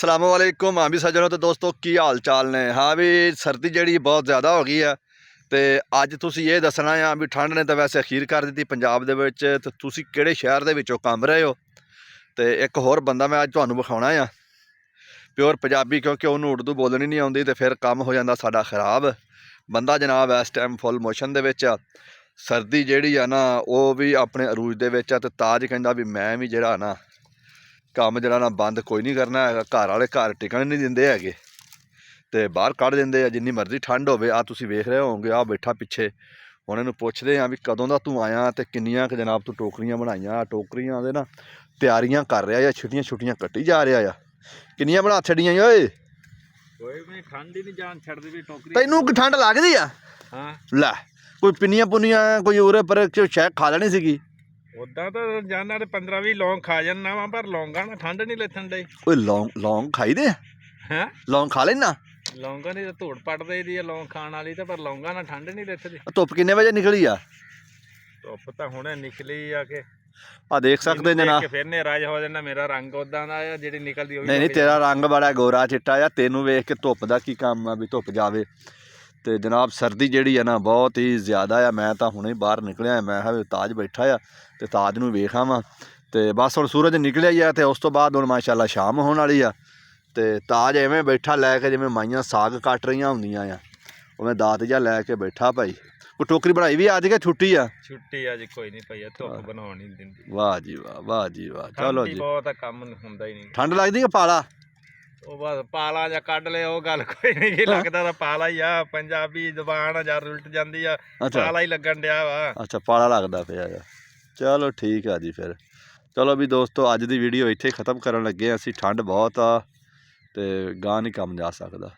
अस्सलाम वालेकुम। हाँ भी सज्जनों तो दोस्तों की हाल चाल ने। हाँ भी सर्दी जी बहुत ज़्यादा हो गई है तो अज तुम ये दसना आ भी ठंड ने तो वैसे अखीर कर दी पंजाब दे विच ते तुसी किहड़े शहर दे विचों कम रहे हो। तो एक होर बंदा मैं अज तुहानूं विखाउणा आ प्योर पंजाबी, क्योंकि उन्होंने उर्दू बोलनी नहीं आउंदी तो फिर काम हो जाता साडा खराब। बंदा जनाब इस टाइम फुल मोशन दे विच आ। सर्दी जिहड़ी आ ना वो भी अपने अरूज दे विच आ ते ताज कहंदा भी मैं भी जिहड़ा ना काम जरा ना बंद कोई नहीं करना है। घर वाले घर टिकन नहीं देंदे हैगे ते बाहर कढ़ देंदे आ जिन्नी मर्जी ठंड होवे। आ तुसीं वेख रहे होगे आ बैठा पिछे, हुण इहनूं पुछदे आ भी कदों दा तूं आया ते किन्नियां क जनाब तूं टोकरियां बनाईयां। टोकरियां दे ना तैयारियां कर रहा या छुट्टियां छुट्टियां कट्टी जा रहा आ। किन्नियां बना छड्डियां ओए? कोई भी ठंड ही नहीं जान छड्डदी भी टोकरी। तैनूं की ठंड लगदी आ? हाँ लै कोई पिन्नियां पुन्नियां कोई उरे पर शायद खा लेनी सीगी। उदा तो जाना 15-20 लौंग खा जाना वा, पर लौंगा ना ठंड नहीं लेथन डई। ओए लौंग लौंग खाई दे? हैं लौंग खा लेना? लौंगा नहीं तो धूड़ पट देदी है लौंग खाण वाली तो, पर लौंगा ना ठंड नहीं लेथदी। धुप्प किन्ने बजे निकली आ? धुप्प तो हुणे निकली आके आ देख सकते जनाब। फिर नेरा हो जाना। मेरा रंग उदा दा आ जिहड़ी निकलदी नहीं नहीं तेरा रंग बड़ा गोरा चिट्टा आ। तेनू वेख के धुप्प दा की काम आ भी धुप्प जावे। तो जनाब सर्दी जिहड़ी है ना बहुत ही ज़्यादा आ। मैं तो हुणे बाहर निकलिया, मैं भी ताज बैठा आ तो ताज नूं वेख आवां तो बस हुण सूरज निकलिया ही आ तो उस तो बाद हुण माशाअल्लाह शाम होने वाली आ। तो ताज एवें बैठा लैके जिवें माइयां साग कट रही होंदियां आ, उवें दात जिहा लैके बैठा भाई। कोई टोकरी बनाई भी अज के छुट्टी आ? छुट्टी अज कोई नहीं पई, धुप्प बनाउण नहीं दिंदी। वाह जी वाह, वाह जी वाह। चलो जी बहुत काम हुंदा ही नहीं। ठंड लगदी कि पाला? ਉਹ ਬਸ ਪਾਲਾ ਜਾਂ ਕੱਢ ਲਿਆ ਉਹ ਗੱਲ ਕੋਈ ਨਹੀਂ ਜੀ। ਲੱਗਦਾ ਤਾਂ ਪਾਲਾ ਹੀ ਆ, ਪੰਜਾਬੀ ਜ਼ੁਬਾਨ ਜਾਂ ਉਲਟ ਜਾਂਦੀ ਆ। ਪਾਲਾ ਹੀ ਲੱਗਣ ਡਿਆ ਵਾ। ਅੱਛਾ ਪਾਲਾ ਲੱਗਦਾ ਪਿਆ ਆ। ਚਲੋ ਠੀਕ ਆ ਜੀ ਫਿਰ। ਚਲੋ ਵੀ ਦੋਸਤੋ ਅੱਜ ਦੀ ਵੀਡੀਓ ਇੱਥੇ ਖ਼ਤਮ ਕਰਨ ਲੱਗੇ ਅਸੀਂ। ਠੰਡ ਬਹੁਤ ਆ ਤੇ ਗਾਂ ਨਹੀਂ ਕੰਮ ਜਾ ਸਕਦਾ।